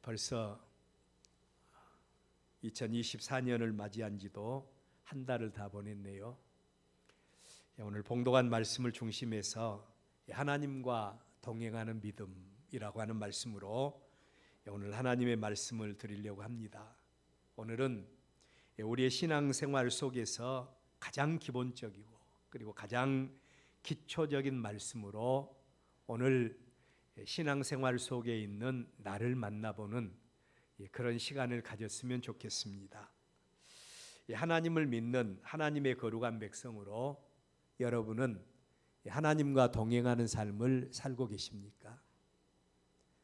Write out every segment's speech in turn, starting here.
벌써 2024년을 맞이한 지도 한 달을 다 보냈네요. 오늘 봉독한 말씀을 중심해서 하나님과 동행하는 믿음이라고 하는 말씀으로 오늘 하나님의 말씀을 드리려고 합니다. 오늘은 우리의 신앙생활 속에서 가장 기본적이고 그리고 가장 기초적인 말씀으로 오늘 신앙생활 속에 있는 나를 만나보는 그런 시간을 가졌으면 좋겠습니다. 하나님을 믿는 하나님의 거룩한 백성으로 여러분은 하나님과 동행하는 삶을 살고 계십니까?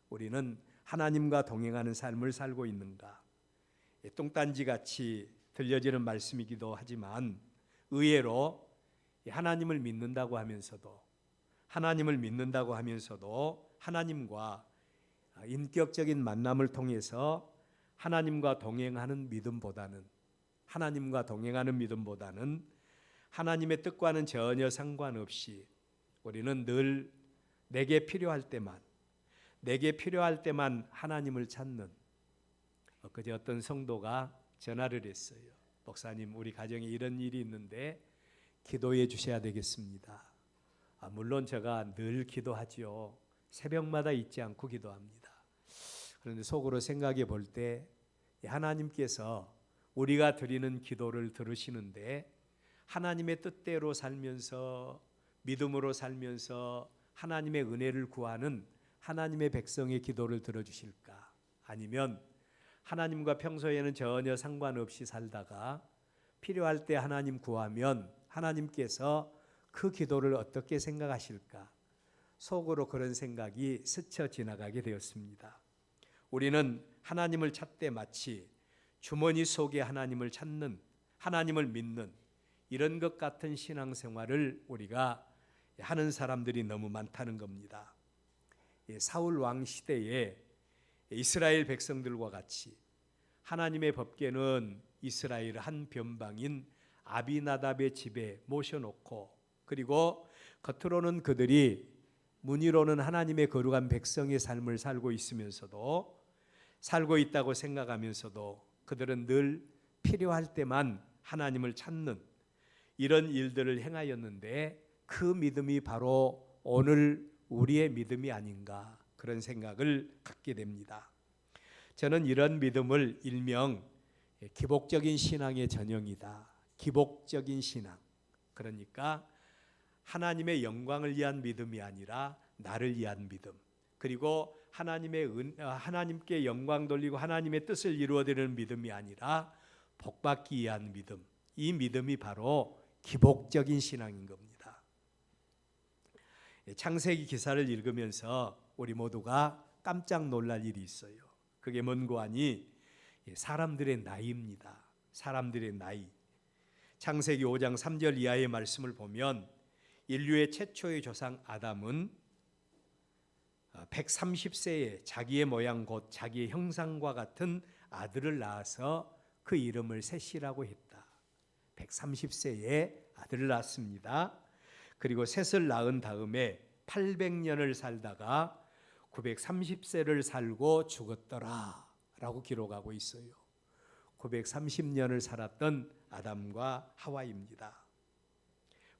우리는 하나님과 동행하는 삶을 살고 있는가? 똥딴지같이 들려지는 말씀이기도 하지만 의외로 하나님을 믿는다고 하면서도 하나님과 인격적인 만남을 통해서 하나님과 동행하는 믿음보다는 하나님의 뜻과는 전혀 상관없이 우리는 늘 내게 필요할 때만 하나님을 찾는, 그제 어떤 성도가 전화를 했어요. 목사님, 우리 가정에 이런 일이 있는데 기도해 주셔야 되겠습니다. 물론 제가 늘 기도하지요. 새벽마다 잊지 않고 기도합니다. 그런데 속으로 생각해 볼 때 하나님께서 우리가 드리는 기도를 들으시는데 하나님의 뜻대로 살면서 믿음으로 살면서 하나님의 은혜를 구하는 하나님의 백성의 기도를 들어주실까? 아니면 하나님과 평소에는 전혀 상관없이 살다가 필요할 때 하나님 구하면 하나님께서 그 기도를 어떻게 생각하실까? 속으로 그런 생각이 스쳐 지나가게 되었습니다. 우리는 하나님을 찾되 마치 주머니 속에 하나님을 찾는, 하나님을 믿는 이런 것 같은 신앙생활을 우리가 하는 사람들이 너무 많다는 겁니다. 사울 왕 시대에 이스라엘 백성들과 같이 하나님의 법궤는 이스라엘 한 변방인 아비나답의 집에 모셔놓고, 그리고 겉으로는 그들이 문의로는 하나님의 거룩한 백성의 삶을 살고 있다고 생각하면서도 그들은 늘 필요할 때만 하나님을 찾는 이런 일들을 행하였는데 그 믿음이 바로 오늘 우리의 믿음이 아닌가, 그런 생각을 갖게 됩니다. 저는 이런 믿음을 일명 기복적인 신앙의 전형이다. 기복적인 신앙, 그러니까 하나님의 영광을 위한 믿음이 아니라 나를 위한 믿음, 그리고 하나님께 영광 돌리고 하나님의 뜻을 이루어드리는 믿음이 아니라 복받기 위한 믿음, 이 믿음이 바로 기복적인 신앙인 겁니다. 창세기 기사를 읽으면서 우리 모두가 깜짝 놀랄 일이 있어요. 그게 뭔고 하니 사람들의 나이입니다. 사람들의 나이. 창세기 5장 3절 이하의 말씀을 보면 인류의 최초의 조상 아담은 130세에 자기의 모양 곧 자기의 형상과 같은 아들을 낳아서 그 이름을 셋이라고 했다. 130세에 아들을 낳았습니다. 그리고 셋을 낳은 다음에 800년을 살다가 930세를 살고 죽었더라 라고 기록하고 있어요. 930년을 살았던 아담과 하와입니다.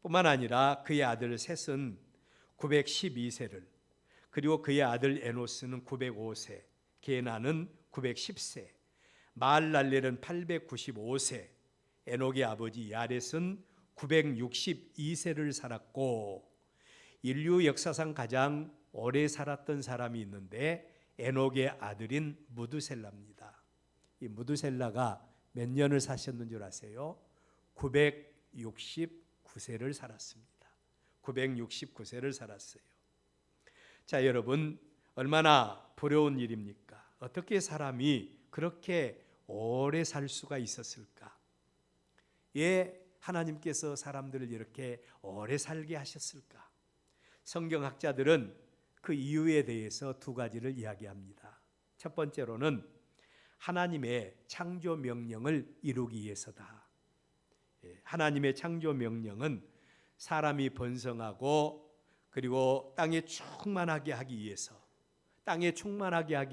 뿐만 아니라 그의 아들 셋은 912세를, 그리고 그의 아들 에노스는 905세, 게나는 910세, 마할랄렐은 895세, 에녹의 아버지 야렛은 962세를 살았고, 인류 역사상 가장 오래 살았던 사람이 있는데 에녹의 아들인 무드셀라입니다. 이 무드셀라가 몇 년을 사셨는 줄 아세요? 969세를 살았습니다. 969세를 살았어요. 자, 여러분, 얼마나 부러운 일입니까? 어떻게 사람이 그렇게 오래 살 수가 있었을까? 왜 하나님께서 사람들을 이렇게 오래 살게 하셨을까? 성경학자들은 그 이유에 대해서 두 가지를 이야기합니다. 첫 번째로는 하나님의 창조 명령을 이루기 위해서다. 하나님의 창조 명령은 사람이 번성하고 그리고 땅에 충만하게 하기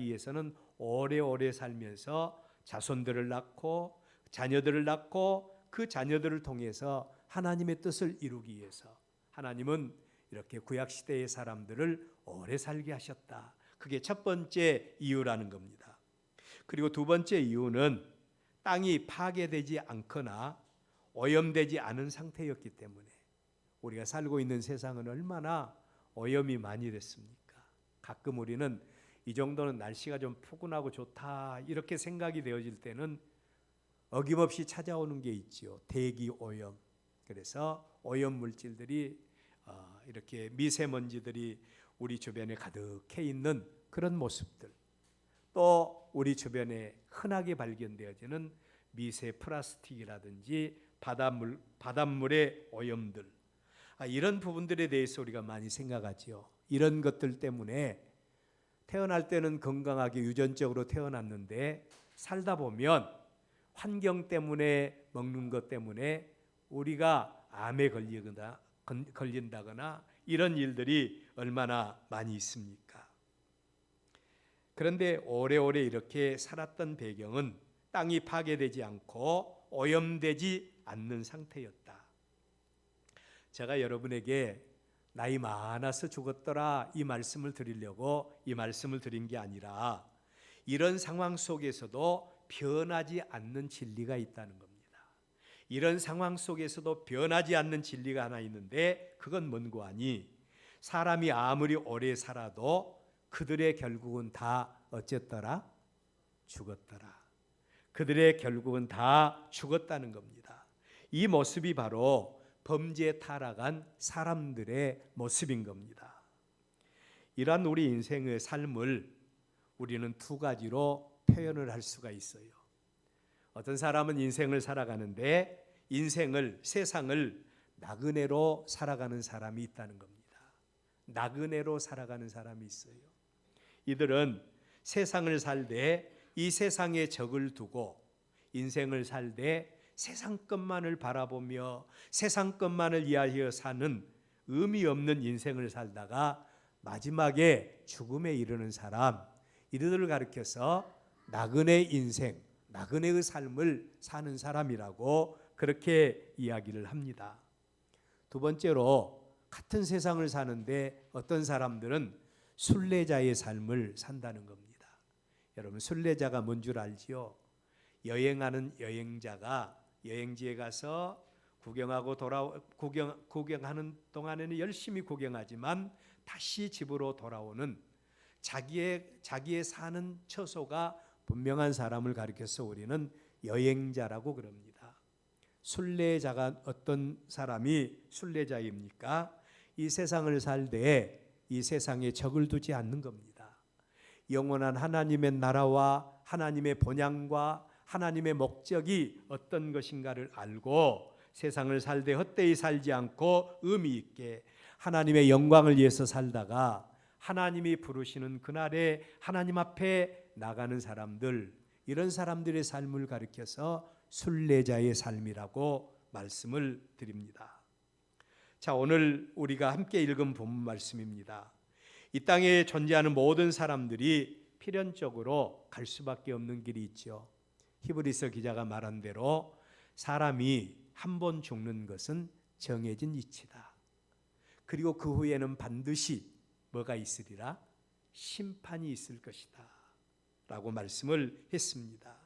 위해서는 오래오래 살면서 자손들을 낳고 자녀들을 낳고 그 자녀들을 통해서 하나님의 뜻을 이루기 위해서 하나님은 이렇게 구약시대의 사람들을 오래 살게 하셨다. 그게 첫 번째 이유라는 겁니다. 그리고 두 번째 이유는 땅이 파괴되지 않거나 오염되지 않은 상태였기 때문에 우리가 살고 있는 세상은 얼마나 오염이 많이 됐습니까? 가끔 우리는 이 정도는 날씨가 좀 푸근하고 좋다 이렇게 생각이 되어질 때는 어김없이 찾아오는 게 있죠. 대기 오염. 그래서 오염 물질들이 이렇게 미세먼지들이 우리 주변에 가득해 있는 그런 모습들, 또 우리 주변에 흔하게 발견되어지는 미세 플라스틱이라든지 바닷물의 오염들, 이런 부분들에 대해서 우리가 많이 생각하지요. 이런 것들 때문에 태어날 때는 건강하게 유전적으로 태어났는데 살다 보면 환경 때문에 먹는 것 때문에 우리가 암에 걸린다거나 이런 일들이 얼마나 많이 있습니까? 그런데 오래오래 이렇게 살았던 배경은 땅이 파괴되지 않고 오염되지 않는 상태였다. 제가 여러분에게 나이 많아서 죽었더라 이 말씀을 드리려고 이 말씀을 드린 게 아니라 이런 상황 속에서도 변하지 않는 진리가 있다는 겁니다. 이런 상황 속에서도 변하지 않는 진리가 하나 있는데 그건 뭔고 하니 사람이 아무리 오래 살아도 그들의 결국은 다 어쨌더라? 죽었더라. 그들의 결국은 다 죽었다는 겁니다. 이 모습이 바로 범죄에 타락한 사람들의 모습인 겁니다. 이러한 우리 인생의 삶을 우리는 두 가지로 표현을 할 수가 있어요. 어떤 사람은 인생을 살아가는데 세상을 나그네로 살아가는 사람이 있다는 겁니다. 나그네로 살아가는 사람이 있어요. 이들은 세상을 살되 이 세상에 적을 두고 인생을 살되 세상 것만을 바라보며 세상 것만을 위하여 사는 의미 없는 인생을 살다가 마지막에 죽음에 이르는 사람, 이들을 가리켜서 나그네 인생, 나그네의 삶을 사는 사람이라고 그렇게 이야기를 합니다. 두 번째로 같은 세상을 사는데 어떤 사람들은 순례자의 삶을 산다는 겁니다. 여러분 순례자가 뭔 줄 알지요? 여행하는 여행자가 여행지에 가서 구경하는 동안에는 열심히 구경하지만 다시 집으로 돌아오는 자기의 사는 처소가 분명한 사람을 가리켜서 우리는 여행자라고 그럽니다. 순례자가 어떤 사람이 순례자입니까? 이 세상을 살되 이 세상에 적을 두지 않는 겁니다. 영원한 하나님의 나라와 하나님의 본향과 하나님의 목적이 어떤 것인가를 알고 세상을 살되 헛되이 살지 않고 의미 있게 하나님의 영광을 위해서 살다가 하나님이 부르시는 그날에 하나님 앞에 나가는 사람들, 이런 사람들의 삶을 가리켜서 순례자의 삶이라고 말씀을 드립니다. 자, 오늘 우리가 함께 읽은 본문 말씀입니다. 이 땅에 존재하는 모든 사람들이 필연적으로 갈 수밖에 없는 길이 있죠. 히브리서 기자가 말한 대로 사람이 한 번 죽는 것은 정해진 이치다. 그리고 그 후에는 반드시 뭐가 있으리라? 심판이 있을 것이다 라고 말씀을 했습니다.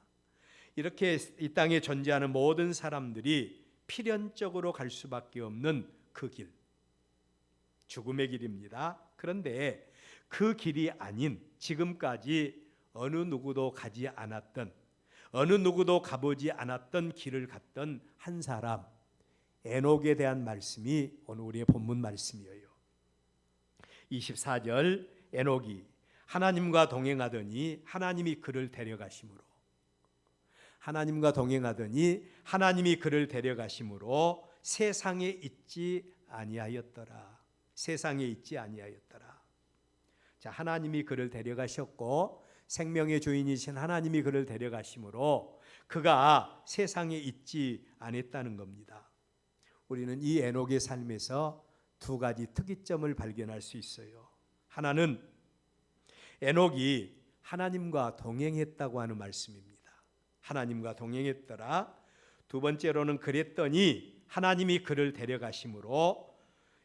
이렇게 이 땅에 존재하는 모든 사람들이 필연적으로 갈 수밖에 없는 그 길, 죽음의 길입니다. 그런데 그 길이 아닌 지금까지 어느 누구도 가지 않았던, 어느 누구도 가보지 않았던 길을 갔던 한 사람, 에녹에 대한 말씀이 오늘 우리의 본문 말씀이에요. 24절, 에녹이 하나님과 동행하더니 하나님이 그를 데려가심으로, 하나님과 동행하더니 하나님이 그를 데려가심으로 세상에 있지 아니하였더라. 세상에 있지 아니하였더라. 자, 하나님이 그를 데려가셨고 생명의 주인이신 하나님이 그를 데려가심으로 그가 세상에 있지 않았다는 겁니다. 우리는 이 에녹의 삶에서 두 가지 특이점을 발견할 수 있어요. 하나는 에녹이 하나님과 동행했다고 하는 말씀입니다. 하나님과 동행했더라. 두 번째로는 그랬더니 하나님이 그를 데려가심으로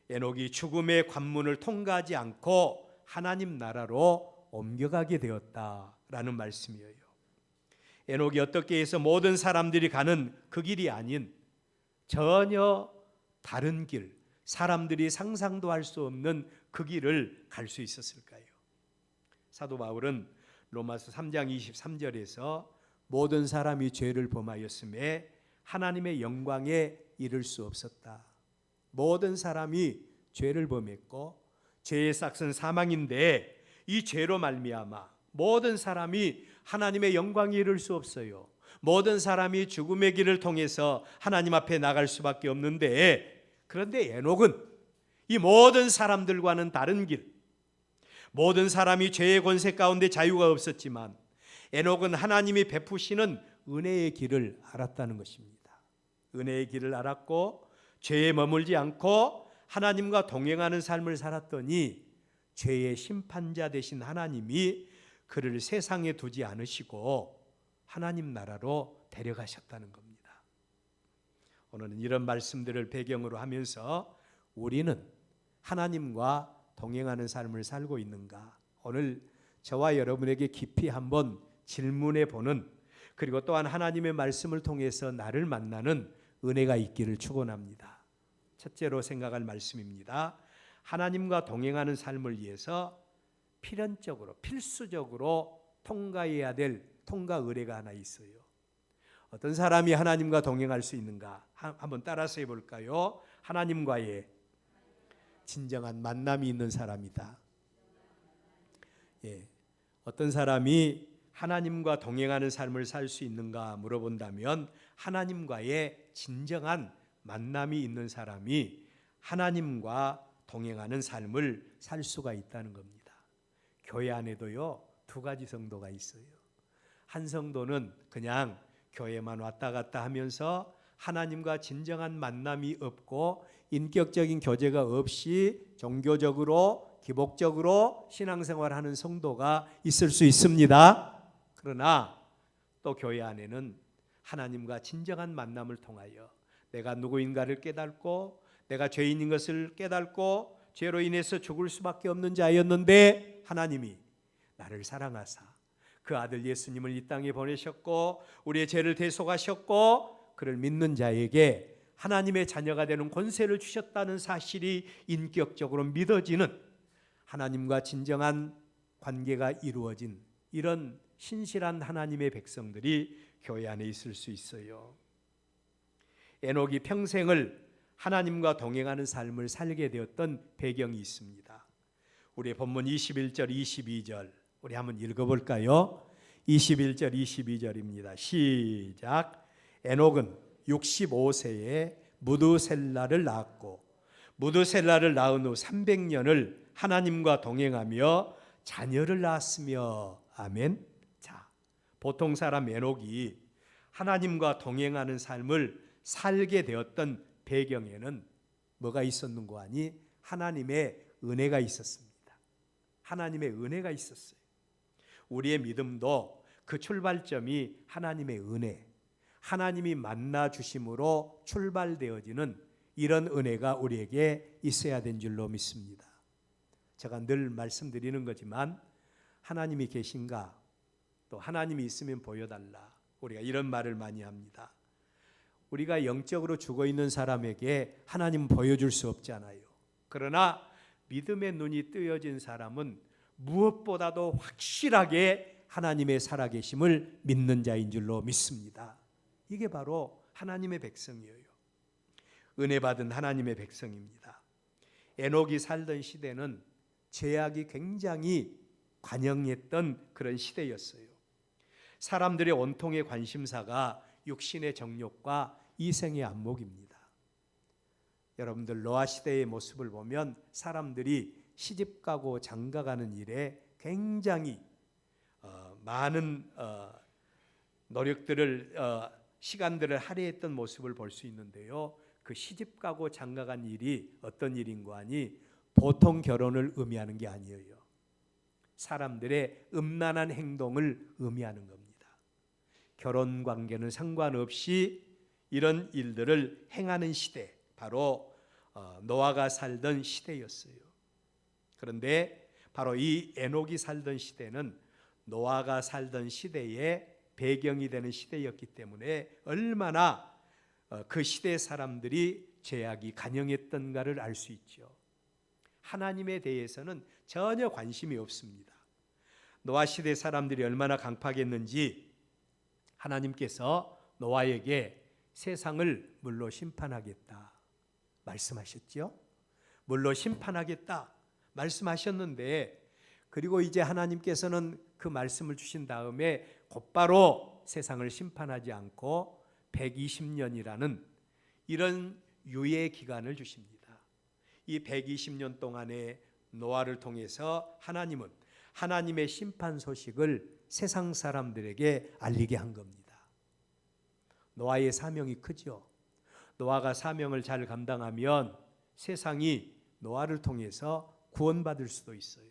에녹이 죽음의 관문을 통과하지 않고 하나님 나라로 옮겨가게 되었다라는 말씀이에요. 에녹이 어떻게 해서 모든 사람들이 가는 그 길이 아닌 전혀 다른 길, 사람들이 상상도 할 수 없는 그 길을 갈 수 있었을까요? 사도 바울은 로마서 3장 23절에서 모든 사람이 죄를 범하였음에 하나님의 영광에 이를 수 없었다. 모든 사람이 죄를 범했고 죄의 싹은 사망인데 이 죄로 말미암아 모든 사람이 하나님의 영광에 이를 수 없어요. 모든 사람이 죽음의 길을 통해서 하나님 앞에 나갈 수밖에 없는데, 그런데 에녹은 이 모든 사람들과는 다른 길, 모든 사람이 죄의 권세 가운데 자유가 없었지만 에녹은 하나님이 베푸시는 은혜의 길을 알았다는 것입니다. 은혜의 길을 알았고 죄에 머물지 않고 하나님과 동행하는 삶을 살았더니 죄의 심판자 되신 하나님이 그를 세상에 두지 않으시고 하나님 나라로 데려가셨다는 겁니다. 오늘은 이런 말씀들을 배경으로 하면서 우리는 하나님과 동행하는 삶을 살고 있는가? 오늘 저와 여러분에게 깊이 한번 질문해 보는, 그리고 또한 하나님의 말씀을 통해서 나를 만나는 은혜가 있기를 축원합니다. 첫째로 생각할 말씀입니다. 하나님과 동행하는 삶을 위해서 필연적으로 필수적으로 통과해야 될 통과 의례가 하나 있어요. 어떤 사람이 하나님과 동행할 수 있는가? 한번 따라서 해볼까요? 하나님과의 진정한 만남이 있는 사람이다. 어떤 사람이 하나님과 동행하는 삶을 살 수 있는가 물어본다면 하나님과의 진정한 만남이 있는 사람이 하나님과 동행하는 삶을 살 수가 있다는 겁니다. 교회 안에도요, 두 가지 성도가 있어요. 한 성도는 그냥 교회만 왔다 갔다 하면서 하나님과 진정한 만남이 없고 인격적인 교제가 없이 종교적으로 기복적으로 신앙생활하는 성도가 있을 수 있습니다. 그러나 또 교회 안에는 하나님과 진정한 만남을 통하여 내가 누구인가를 깨닫고 내가 죄인인 것을 깨닫고 죄로 인해서 죽을 수밖에 없는 자였는데 하나님이 나를 사랑하사 그 아들 예수님을 이 땅에 보내셨고 우리의 죄를 대속하셨고 그를 믿는 자에게 하나님의 자녀가 되는 권세를 주셨다는 사실이 인격적으로 믿어지는, 하나님과 진정한 관계가 이루어진 이런 신실한 하나님의 백성들이 교회 안에 있을 수 있어요. 에녹이 평생을 하나님과 동행하는 삶을 살게 되었던 배경이 있습니다. 우리 본문 21절 22절 우리 한번 읽어볼까요? 21절 22절입니다. 시작. 에녹은 65세에 무드셀라를 낳았고 무드셀라를 낳은 후 300년을 하나님과 동행하며 자녀를 낳았으며. 아멘. 자, 보통 사람 에녹이 하나님과 동행하는 삶을 살게 되었던 배경에는 뭐가 있었는고 하니 하나님의 은혜가 있었습니다. 하나님의 은혜가 있었어요. 우리의 믿음도 그 출발점이 하나님의 은혜, 하나님이 만나 주심으로 출발되어지는 이런 은혜가 우리에게 있어야 된 줄로 믿습니다. 제가 늘 말씀드리는 거지만 하나님이 계신가? 또 하나님이 있으면 보여달라. 우리가 이런 말을 많이 합니다. 우리가 영적으로 죽어있는 사람에게 하나님 보여줄 수 없잖아요. 그러나 믿음의 눈이 뜨여진 사람은 무엇보다도 확실하게 하나님의 살아계심을 믿는 자인 줄로 믿습니다. 이게 바로 하나님의 백성이에요. 은혜 받은 하나님의 백성입니다. 에녹이 살던 시대는 죄악이 굉장히 관영했던 그런 시대였어요. 사람들의 온통의 관심사가 육신의 정욕과 이생의 안목입니다. 여러분들 노아 시대의 모습을 보면 사람들이 시집가고 장가가는 일에 굉장히 많은 노력들을 시간들을 할애했던 모습을 볼 수 있는데요. 그 시집가고 장가간 일이 어떤 일인고 하니 보통 결혼을 의미하는 게 아니에요. 사람들의 음란한 행동을 의미하는 겁니다. 결혼 관계는 상관없이 이런 일들을 행하는 시대, 바로 노아가 살던 시대였어요. 그런데 바로 이 에녹이 살던 시대는 노아가 살던 시대의 배경이 되는 시대였기 때문에 얼마나 그 시대 사람들이 죄악이 간영했던가를 알 수 있죠. 하나님에 대해서는 전혀 관심이 없습니다. 노아 시대 사람들이 얼마나 강팍했는지 하나님께서 노아에게 세상을 물로 심판하겠다 말씀하셨죠. 물로 심판하겠다 말씀하셨는데, 그리고 이제 하나님께서는 그 말씀을 주신 다음에 곧바로 세상을 심판하지 않고 120년이라는 이런 유예 기간을 주십니다. 이 120년 동안에 노아를 통해서 하나님은 하나님의 심판 소식을 세상 사람들에게 알리게 한 겁니다. 노아의 사명이 크죠. 노아가 사명을 잘 감당하면 세상이 노아를 통해서 구원받을 수도 있어요.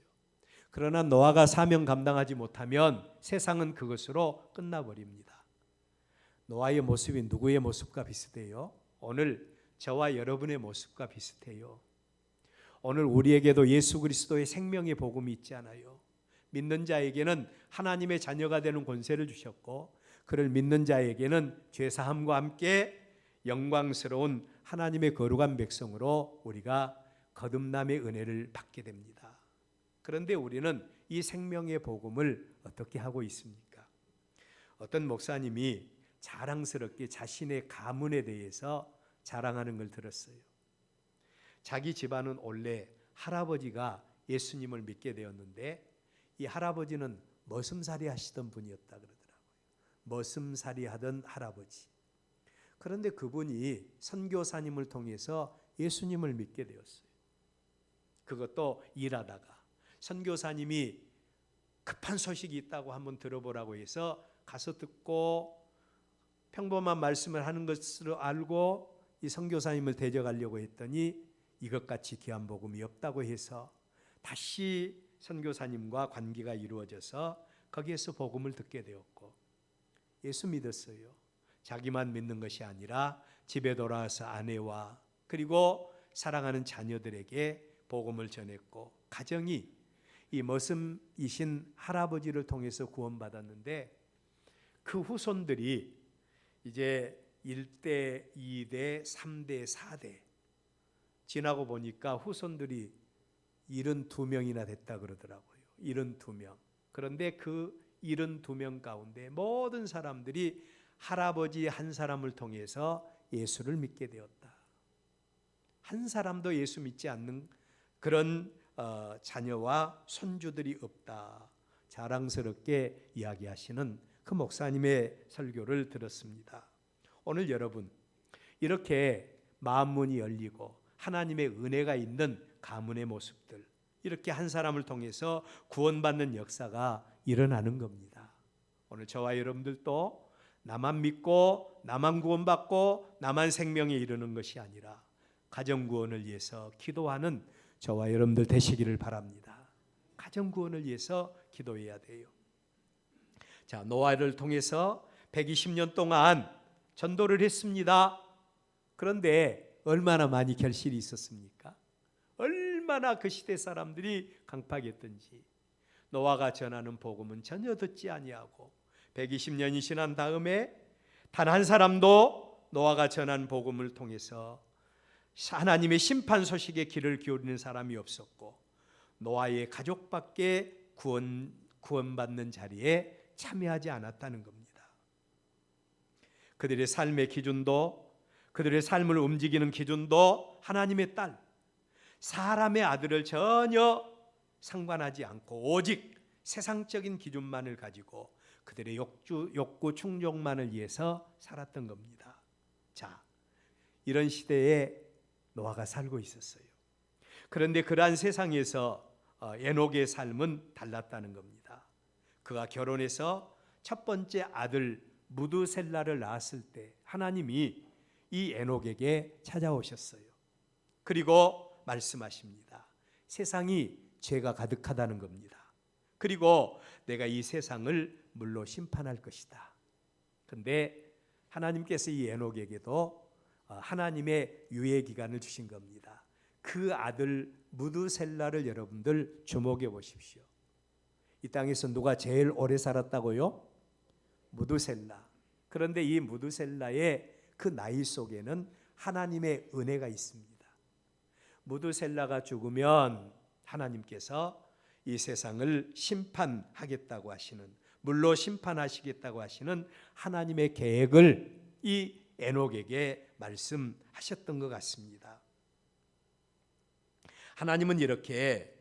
그러나 노아가 사명 감당하지 못하면 세상은 그것으로 끝나버립니다. 노아의 모습이 누구의 모습과 비슷해요? 오늘 저와 여러분의 모습과 비슷해요. 오늘 우리에게도 예수 그리스도의 생명의 복음이 있잖아요. 믿는 자에게는 하나님의 자녀가 되는 권세를 주셨고, 그를 믿는 자에게는 죄사함과 함께 영광스러운 하나님의 거룩한 백성으로 우리가 거듭남의 은혜를 받게 됩니다. 그런데 우리는 이 생명의 복음을 어떻게 하고 있습니까? 어떤 목사님이 자랑스럽게 자신의 가문에 대해서 자랑하는 걸 들었어요. 자기 집안은 원래 할아버지가 예수님을 믿게 되었는데 이 할아버지는 머슴살이 하시던 분이었다 그러더라고요. 머슴살이 하던 할아버지. 그런데 그분이 선교사님을 통해서 예수님을 믿게 되었어요. 그것도 일하다가 선교사님이 급한 소식이 있다고 한번 들어보라고 해서 가서 듣고 평범한 말씀을 하는 것으로 알고 이 선교사님을 대적하려고 했더니 이것같이 귀한 복음이 없다고 해서 다시 선교사님과 관계가 이루어져서 거기에서 복음을 듣게 되었고 예수 믿었어요. 자기만 믿는 것이 아니라 집에 돌아와서 아내와 그리고 사랑하는 자녀들에게 복음을 전했고, 가정이 이 머슴이신 할아버지를 통해서 구원받았는데 그 후손들이 이제 1대, 2대, 3대, 4대 지나고 보니까 후손들이 72명이나 됐다 그러더라고요. 72명. 그런데 그 72명 가운데 모든 사람들이 할아버지 한 사람을 통해서 예수를 믿게 되었다. 한 사람도 예수 믿지 않는 그런 자녀와 손주들이 없다. 자랑스럽게 이야기하시는 그 목사님의 설교를 들었습니다. 오늘 여러분, 이렇게 마음문이 열리고 하나님의 은혜가 있는 가문의 모습들, 이렇게 한 사람을 통해서 구원받는 역사가 일어나는 겁니다. 오늘 저와 여러분들도 나만 믿고 나만 구원받고 나만 생명에 이르는 것이 아니라 가정구원을 위해서 기도하는 저와 여러분들 되시기를 바랍니다. 가정구원을 위해서 기도해야 돼요. 자, 노아를 통해서 120년 동안 전도를 했습니다. 그런데 얼마나 많이 결실이 있었습니까? 얼마나 그 시대 사람들이 강팍했던지. 노아가 전하는 복음은 전혀 듣지 아니하고 120년이 지난 다음에 단 한 사람도 노아가 전한 복음을 통해서 하나님의 심판 소식에 귀를 기울이는 사람이 없었고, 노아의 가족밖에 구원받는 자리에 참여하지 않았다는 겁니다. 그들의 삶의 기준도, 그들의 삶을 움직이는 기준도 하나님의 딸, 사람의 아들을 전혀 상관하지 않고 오직 세상적인 기준만을 가지고 그들의 욕구 충족만을 위해서 살았던 겁니다. 자, 이런 시대에 노아가 살고 있었어요. 그런데 그러한 세상에서 에녹의 삶은 달랐다는 겁니다. 그가 결혼해서 첫 번째 아들 무드셀라를 낳았을 때 하나님이 이 에녹에게 찾아오셨어요. 그리고 말씀하십니다. 세상이 죄가 가득하다는 겁니다. 그리고 내가 이 세상을 물로 심판할 것이다. 근데 하나님께서 이 에녹에게도 하나님의 유예 기간을 주신 겁니다. 그 아들 무두셀라를 여러분들 주목해 보십시오. 이 땅에서 누가 제일 오래 살았다고요? 무두셀라. 그런데 이 무두셀라의 그 나이 속에는 하나님의 은혜가 있습니다. 무두셀라가 죽으면 하나님께서 이 세상을 심판하겠다고 하시는, 물로 심판하시겠다고 하시는 하나님의 계획을 이 에녹에게 말씀하셨던 것 같습니다. 하나님은 이렇게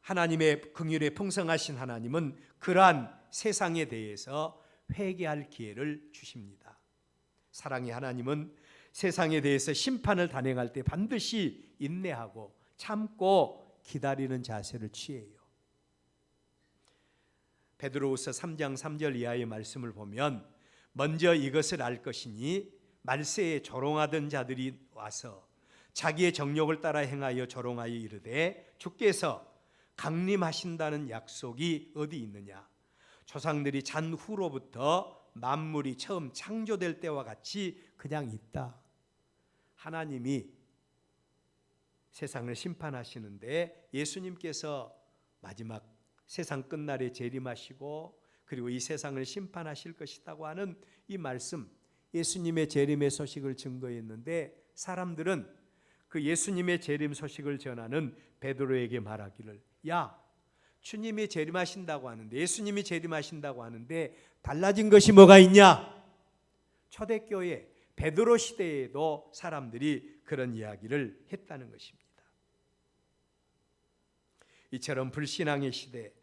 하나님의 긍휼에 풍성하신 하나님은 그러한 세상에 대해서 회개할 기회를 주십니다. 사랑의 하나님은 세상에 대해서 심판을 단행할 때 반드시 인내하고 참고 기다리는 자세를 취해요. 베드로후서 3장 3절 이하의 말씀을 보면 먼저 이것을 알 것이니 말세에 조롱하던 자들이 와서 자기의 정욕을 따라 행하여 조롱하여 이르되 주께서 강림하신다는 약속이 어디 있느냐? 조상들이 잔 후로부터 만물이 처음 창조될 때와 같이 그냥 있다. 하나님이 세상을 심판하시는데 예수님께서 마지막 세상 끝날에 재림하시고 그리고 이 세상을 심판하실 것이라고 하는 이 말씀, 예수님의 재림의 소식을 증거했는데 사람들은 그 예수님의 재림 소식을 전하는 베드로에게 말하기를, 야, 주님이 재림하신다고 하는데, 예수님이 재림하신다고 하는데 달라진 것이 뭐가 있냐? 초대교회 베드로 시대에도 사람들이 그런 이야기를 했다는 것입니다. 이처럼 불신앙의 시대,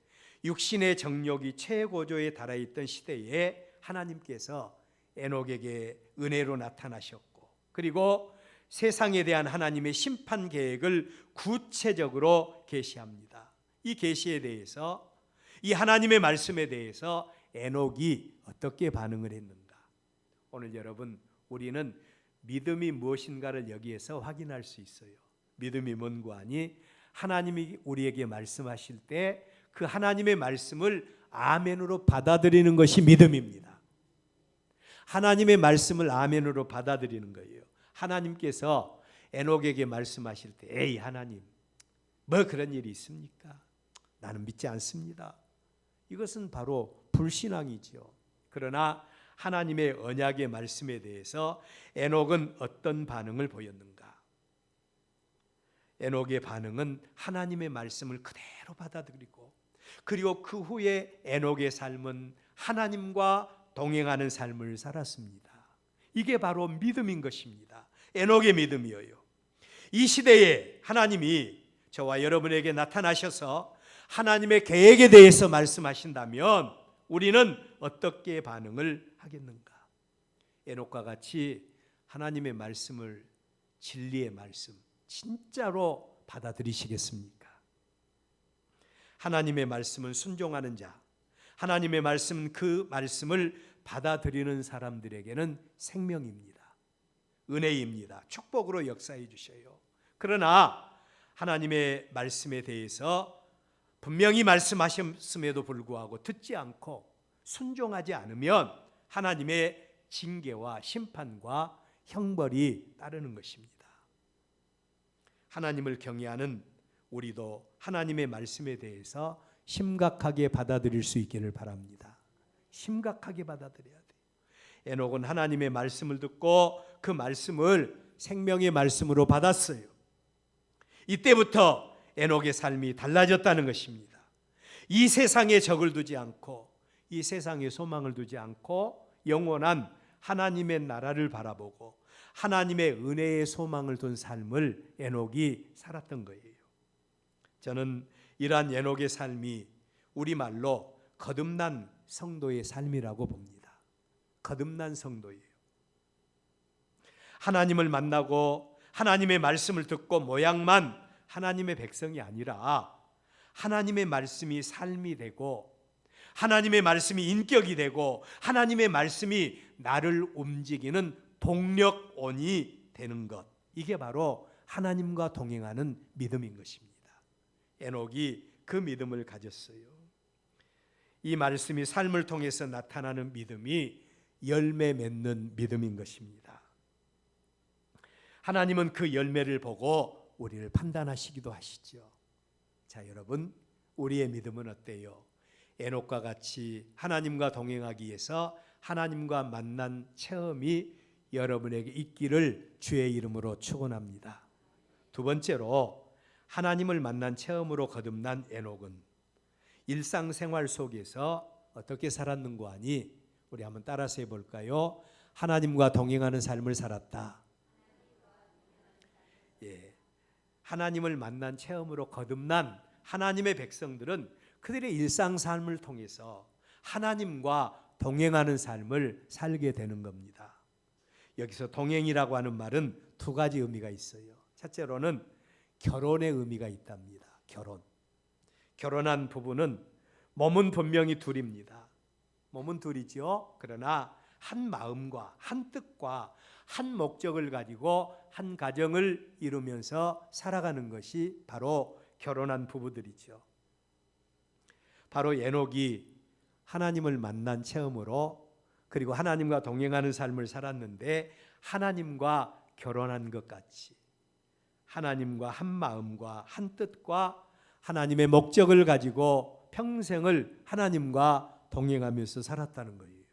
육신의 정욕이 최고조에 달하있던 시대에 하나님께서 에녹에게 은혜로 나타나셨고, 그리고 세상에 대한 하나님의 심판 계획을 구체적으로 계시합니다. 이 계시에 대해서, 이 하나님의 말씀에 대해서 에녹이 어떻게 반응을 했는가? 오늘 여러분, 우리는 믿음이 무엇인가를 여기에서 확인할 수 있어요. 믿음이 뭔고 하니 하나님이 우리에게 말씀하실 때 그 하나님의 말씀을 아멘으로 받아들이는 것이 믿음입니다. 하나님의 말씀을 아멘으로 받아들이는 거예요. 하나님께서 에녹에게 말씀하실 때, 에이 하나님, 뭐 그런 일이 있습니까? 나는 믿지 않습니다. 이것은 바로 불신앙이지요. 그러나 하나님의 언약의 말씀에 대해서 에녹은 어떤 반응을 보였는가? 에녹의 반응은 하나님의 말씀을 그대로 받아들이고, 그리고 그 후에 에녹의 삶은 하나님과 동행하는 삶을 살았습니다. 이게 바로 믿음인 것입니다. 에녹의 믿음이에요. 이 시대에 하나님이 저와 여러분에게 나타나셔서 하나님의 계획에 대해서 말씀하신다면 우리는 어떻게 반응을 하겠는가? 에녹과 같이 하나님의 말씀을, 진리의 말씀 진짜로 받아들이시겠습니까? 하나님의 말씀은 순종하는 자, 하나님의 말씀, 그 말씀을 받아들이는 사람들에게는 생명입니다. 은혜입니다. 축복으로 역사해 주셔요. 그러나 하나님의 말씀에 대해서 분명히 말씀하셨음에도 불구하고 듣지 않고 순종하지 않으면 하나님의 징계와 심판과 형벌이 따르는 것입니다. 하나님을 경외하는 우리도 하나님의 말씀에 대해서 심각하게 받아들일 수 있기를 바랍니다. 심각하게 받아들여야 돼요. 에녹은 하나님의 말씀을 듣고 그 말씀을 생명의 말씀으로 받았어요. 이때부터 에녹의 삶이 달라졌다는 것입니다. 이 세상에 적을 두지 않고, 이 세상에 소망을 두지 않고 영원한 하나님의 나라를 바라보고 하나님의 은혜의 소망을 둔 삶을 에녹이 살았던 거예요. 저는 이러한 에녹의 삶이 우리말로 거듭난 성도의 삶이라고 봅니다. 거듭난 성도예요. 하나님을 만나고 하나님의 말씀을 듣고 모양만 하나님의 백성이 아니라 하나님의 말씀이 삶이 되고 하나님의 말씀이 인격이 되고 하나님의 말씀이 나를 움직이는 동력원이 되는 것, 이게 바로 하나님과 동행하는 믿음인 것입니다. 에녹이 그 믿음을 가졌어요. 이 말씀이 삶을 통해서 나타나는 믿음이 열매 맺는 믿음인 것입니다. 하나님은 그 열매를 보고 우리를 판단하시기도 하시죠. 자, 여러분, 우리의 믿음은 어때요? 에녹과 같이 하나님과 동행하기 위해서 하나님과 만난 체험이 여러분에게 있기를 주의 이름으로 축원합니다. 두 번째로, 하나님을 만난 체험으로 거듭난 에녹은 일상생활 속에서 어떻게 살았는고 하니 우리 한번 따라서 해볼까요? 하나님과 동행하는 삶을 살았다. 예, 하나님을 만난 체험으로 거듭난 하나님의 백성들은 그들의 일상 삶을 통해서 하나님과 동행하는 삶을 살게 되는 겁니다. 여기서 동행이라고 하는 말은 두 가지 의미가 있어요. 첫째로는 결혼의 의미가 있답니다. 결혼한 부부는 몸은 분명히 둘입니다. 몸은 둘이죠. 그러나 한 마음과 한 뜻과 한 목적을 가지고 한 가정을 이루면서 살아가는 것이 바로 결혼한 부부들이죠. 바로 에녹이 하나님을 만난 체험으로 그리고 하나님과 동행하는 삶을 살았는데 하나님과 결혼한 것 같이 하나님과 한 마음과 한 뜻과 하나님의 목적을 가지고 평생을 하나님과 동행하면서 살았다는 거예요.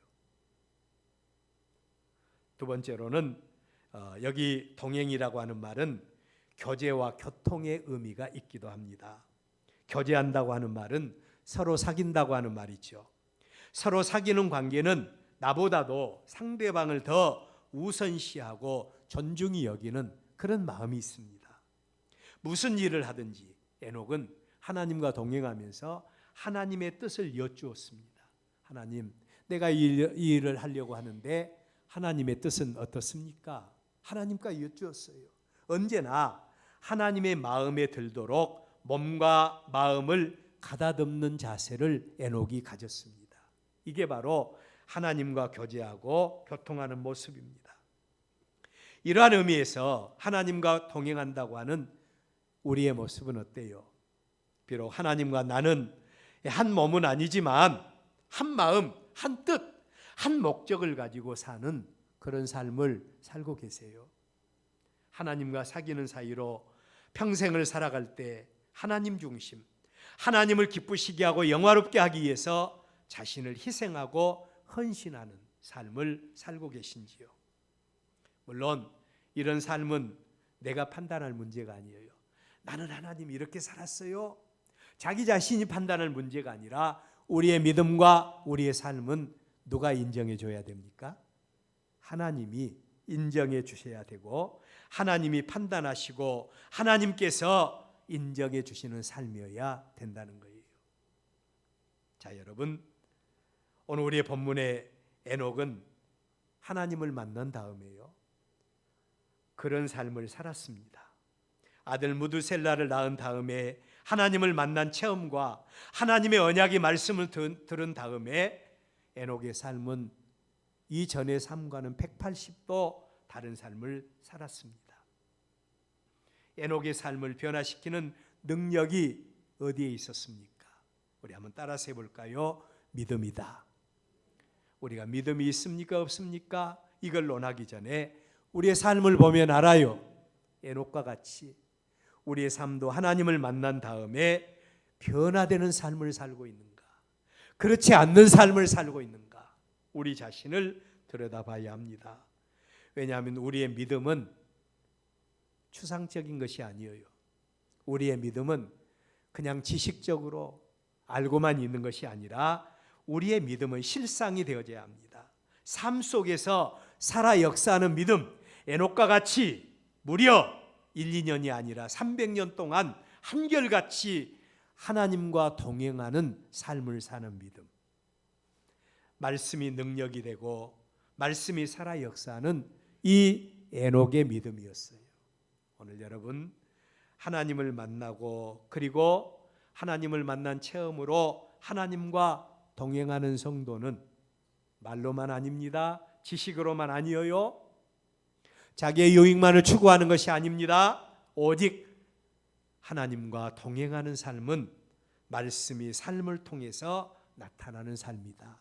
두 번째로는 여기 동행이라고 하는 말은 교제와 교통의 의미가 있기도 합니다. 교제한다고 하는 말은 서로 사귄다고 하는 말이죠. 서로 사귀는 관계는 나보다도 상대방을 더 우선시하고 존중히 여기는 그런 마음이 있습니다. 무슨 일을 하든지 에녹은 하나님과 동행하면서 하나님의 뜻을 여쭈었습니다. 하나님, 내가 이 일을 하려고 하는데 하나님의 뜻은 어떻습니까? 하나님과 여쭈었어요. 언제나 하나님의 마음에 들도록 몸과 마음을 가다듬는 자세를 에녹이 가졌습니다. 이게 바로 하나님과 교제하고 교통하는 모습입니다. 이러한 의미에서 하나님과 동행한다고 하는 우리의 모습은 어때요? 비록 하나님과 나는 한 몸은 아니지만 한 마음, 한 뜻, 한 목적을 가지고 사는 그런 삶을 살고 계세요. 하나님과 사귀는 사이로 평생을 살아갈 때 하나님 중심, 하나님을 기쁘시게 하고 영화롭게 하기 위해서 자신을 희생하고 헌신하는 삶을 살고 계신지요? 물론 이런 삶은 내가 판단할 문제가 아니에요. 나는 하나님 이렇게 살았어요. 자기 자신이 판단할 문제가 아니라 우리의 믿음과 우리의 삶은 누가 인정해 줘야 됩니까? 하나님이 인정해 주셔야 되고 하나님이 판단하시고 하나님께서 인정해 주시는 삶이어야 된다는 거예요. 자, 여러분, 오늘 우리의 본문의 에녹은 하나님을 만난 다음에요, 그런 삶을 살았습니다. 아들 무드셀라를 낳은 다음에 하나님을 만난 체험과 하나님의 언약의 말씀을 들은 다음에 에녹의 삶은 이전의 삶과는 180도 다른 삶을 살았습니다. 에녹의 삶을 변화시키는 능력이 어디에 있었습니까? 우리 한번 따라서 해볼까요? 믿음이다. 우리가 믿음이 있습니까? 없습니까? 이걸 논하기 전에 우리의 삶을 보면 알아요. 에녹과 같이 우리의 삶도 하나님을 만난 다음에 변화되는 삶을 살고 있는가? 그렇지 않는 삶을 살고 있는가? 우리 자신을 들여다봐야 합니다. 왜냐하면 우리의 믿음은 추상적인 것이 아니에요. 우리의 믿음은 그냥 지식적으로 알고만 있는 것이 아니라 우리의 믿음은 실상이 되어져야 합니다. 삶 속에서 살아 역사하는 믿음, 에녹과 같이 무려 1, 2년이 아니라 300년 동안 한결같이 하나님과 동행하는 삶을 사는 믿음. 말씀이 능력이 되고 말씀이 살아 역사하는 이 에녹의 믿음이었어요. 오늘 여러분, 하나님을 만나고 그리고 하나님을 만난 체험으로 하나님과 동행하는 성도는 말로만 아닙니다. 지식으로만 아니에요. 자기의 유익만을 추구하는 것이 아닙니다. 오직 하나님과 동행하는 삶은 말씀이 삶을 통해서 나타나는 삶이다.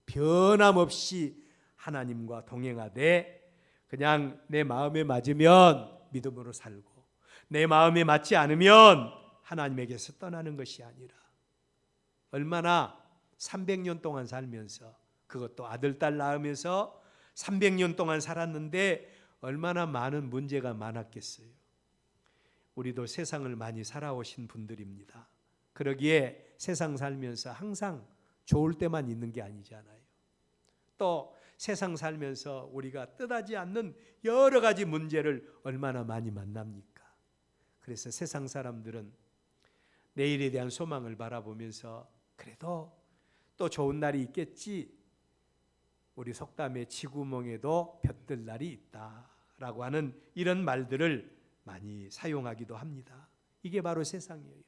변함없이 하나님과 동행하되 그냥 내 마음에 맞으면 믿음으로 살고 내 마음에 맞지 않으면 하나님에게서 떠나는 것이 아니라 얼마나 300년 동안 살면서 그것도 아들, 딸 낳으면서 300년 동안 살았는데 얼마나 많은 문제가 많았겠어요. 우리도 세상을 많이 살아오신 분들입니다. 그러기에 세상 살면서 항상 좋을 때만 있는 게 아니잖아요. 또 세상 살면서 우리가 뜻하지 않는 여러 가지 문제를 얼마나 많이 만납니까? 그래서 세상 사람들은 내일에 대한 소망을 바라보면서 그래도 또 좋은 날이 있겠지. 우리 속담에 쥐구멍에도 볕들 날이 있다라고 하는 이런 말들을 많이 사용하기도 합니다. 이게 바로 세상이에요.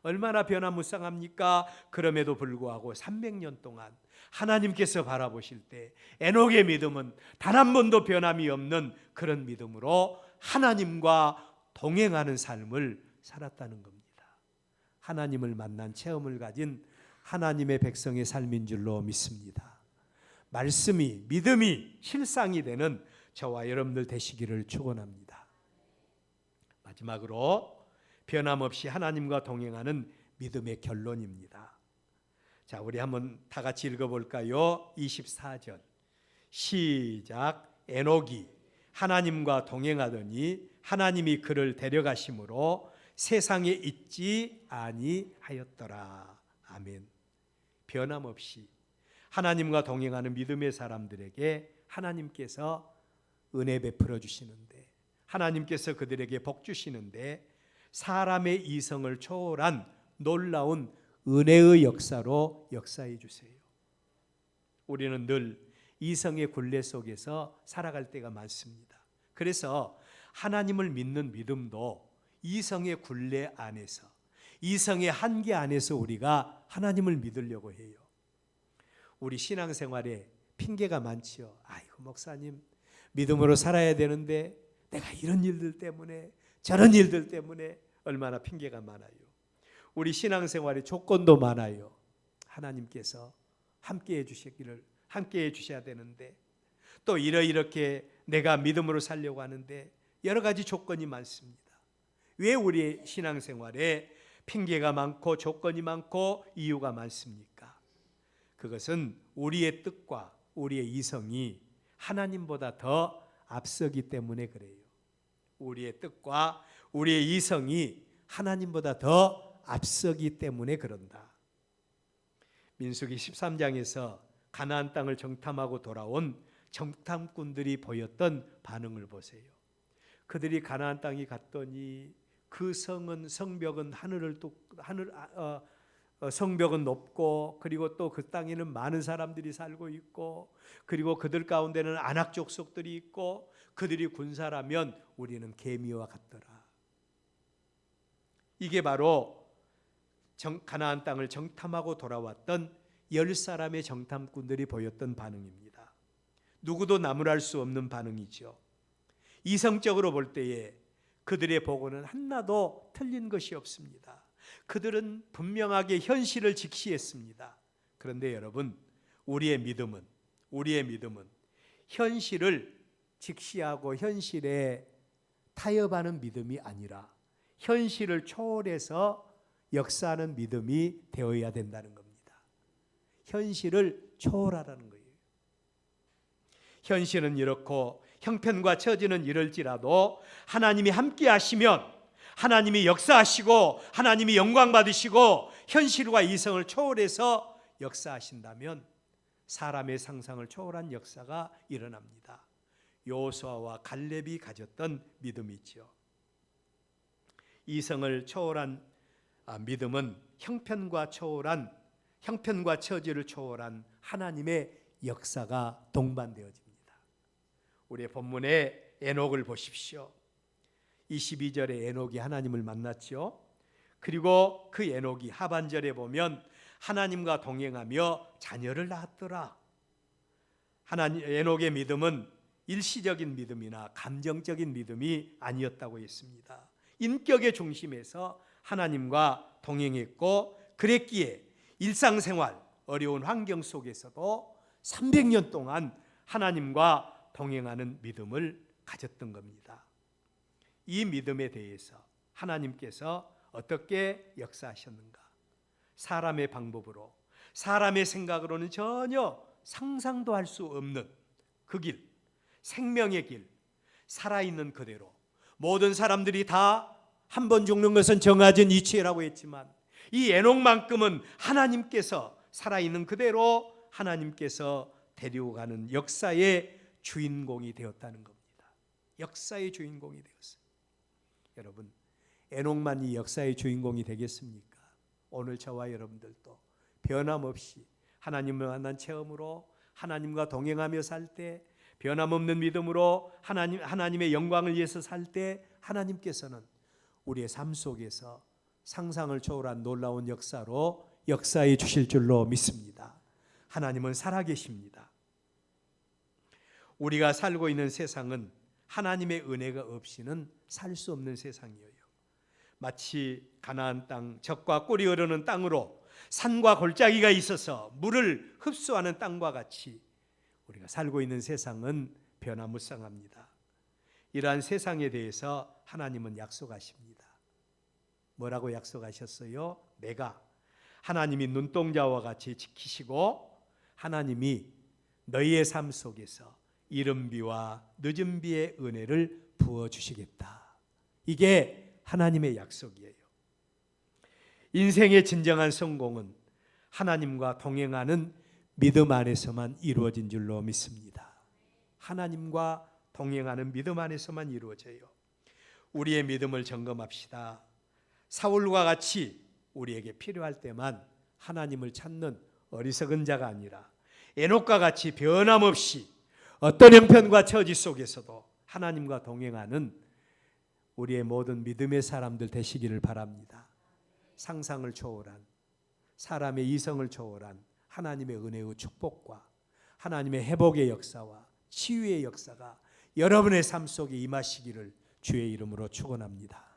얼마나 변화무쌍합니까? 그럼에도 불구하고 300년 동안 하나님께서 바라보실 때 에녹의 믿음은 단 한 번도 변함이 없는 그런 믿음으로 하나님과 동행하는 삶을 살았다는 겁니다. 하나님을 만난 체험을 가진 하나님의 백성의 삶인 줄로 믿습니다. 말씀이 믿음이 실상이 되는 저와 여러분들 되시기를 축원합니다. 마지막으로 변함없이 하나님과 동행하는 믿음의 결론입니다. 자, 우리 한번 다 같이 읽어볼까요? 24절 시작. 에녹이 하나님과 동행하더니 하나님이 그를 데려가심으로 세상에 있지 아니하였더라. 아멘. 변함없이 하나님과 동행하는 믿음의 사람들에게 하나님께서 은혜 베풀어 주시는데 하나님께서 그들에게 복 주시는데 사람의 이성을 초월한 놀라운 은혜의 역사로 역사해 주세요. 우리는 늘 이성의 굴레 속에서 살아갈 때가 많습니다. 그래서 하나님을 믿는 믿음도 이성의 굴레 안에서 이성의 한계 안에서 우리가 하나님을 믿으려고 해요. 우리 신앙생활에 핑계가 많지요. 아이고 목사님 믿음으로 살아야 되는데 내가 이런 일들 때문에 저런 일들 때문에 얼마나 핑계가 많아요. 우리 신앙생활에 조건도 많아요. 하나님께서 함께해 주셔야 되는데 또 이렇게 내가 믿음으로 살려고 하는데 여러 가지 조건이 많습니다. 왜 우리의 신앙생활에 핑계가 많고 조건이 많고 이유가 많습니까? 그것은 우리의 뜻과 우리의 이성이 하나님보다 더 앞서기 때문에 그래요. 우리의 뜻과 우리의 이성이 하나님보다 더 앞서기 때문에 그런다. 민수기 13장에서 가나안 땅을 정탐하고 돌아온 정탐꾼들이 보였던 반응을 보세요. 그들이 가나안 땅에 갔더니 그 성벽은 성벽은 높고 그리고 또 그 땅에는 많은 사람들이 살고 있고 그리고 그들 가운데는 아낙 족속들이 있고 그들이 군사라면 우리는 개미와 같더라. 이게 바로 가나안 땅을 정탐하고 돌아왔던 10사람의 정탐꾼들이 보였던 반응입니다. 누구도 나무랄 수 없는 반응이죠. 이성적으로 볼 때에 그들의 보고는 하나도 틀린 것이 없습니다. 그들은 분명하게 현실을 직시했습니다. 그런데 여러분, 우리의 믿음은 현실을 직시하고 현실에 타협하는 믿음이 아니라 현실을 초월해서 역사하는 믿음이 되어야 된다는 겁니다. 현실을 초월하라는 거예요. 현실은 이렇고 형편과 처지는 이럴지라도 하나님이 함께 하시면 하나님이 역사하시고 하나님이 영광 받으시고 현실과 이성을 초월해서 역사하신다면 사람의 상상을 초월한 역사가 일어납니다. 여호수아와 갈렙이 가졌던 믿음이죠. 이성을 초월한 믿음은 형편과 처지를 초월한 하나님의 역사가 동반되어집니다. 우리의 본문의 에녹을 보십시오. 22절에 에녹이 하나님을 만났죠. 그리고 그 에녹이 하반절에 보면 하나님과 동행하며 자녀를 낳았더라. 에녹의 믿음은 일시적인 믿음이나 감정적인 믿음이 아니었다고 했습니다. 인격의 중심에서 하나님과 동행했고 그랬기에 일상생활, 어려운 환경 속에서도 300년 동안 하나님과 동행하는 믿음을 가졌던 겁니다. 이 믿음에 대해서 하나님께서 어떻게 역사하셨는가? 사람의 방법으로, 사람의 생각으로는 전혀 상상도 할 수 없는 그 길, 생명의 길, 살아있는 그대로 모든 사람들이 다 한 번 죽는 것은 정해진 이치라고 했지만 이 에녹만큼은 하나님께서 살아있는 그대로 하나님께서 데리고 가는 역사의 주인공이 되었다는 겁니다. 역사의 주인공이 되었어요. 여러분, 에녹만 이 역사의 주인공이 되겠습니까? 오늘 저와 여러분들도 변함없이 하나님을 만난 체험으로 하나님과 동행하며 살 때, 변함없는 믿음으로 하나님의 영광을 위해서 살 때 하나님께서는 우리의 삶 속에서 상상을 초월한 놀라운 역사로 역사해 주실 줄로 믿습니다. 하나님은 살아계십니다. 우리가 살고 있는 세상은 하나님의 은혜가 없이는 살 수 없는 세상이에요. 마치 가나안 땅, 젖과 꿀이 흐르는 땅으로 산과 골짜기가 있어서 물을 흡수하는 땅과 같이 우리가 살고 있는 세상은 변화무쌍합니다. 이러한 세상에 대해서 하나님은 약속하십니다. 뭐라고 약속하셨어요? 내가 하나님이 눈동자와 같이 지키시고 하나님이 너희의 삶 속에서 이른 비와 늦은 비의 은혜를 부어주시겠다. 이게 하나님의 약속이에요. 인생의 진정한 성공은 하나님과 동행하는 믿음 안에서만 이루어진 줄로 믿습니다. 하나님과 동행하는 믿음 안에서만 이루어져요. 우리의 믿음을 점검합시다. 사울과 같이 우리에게 필요할 때만 하나님을 찾는 어리석은 자가 아니라 에녹과 같이 변함없이 어떤 형편과 처지 속에서도 하나님과 동행하는 우리의 모든 믿음의 사람들 되시기를 바랍니다. 상상을 초월한, 사람의 이성을 초월한 하나님의 은혜의 축복과 하나님의 회복의 역사와 치유의 역사가 여러분의 삶 속에 임하시기를 주의 이름으로 축원합니다.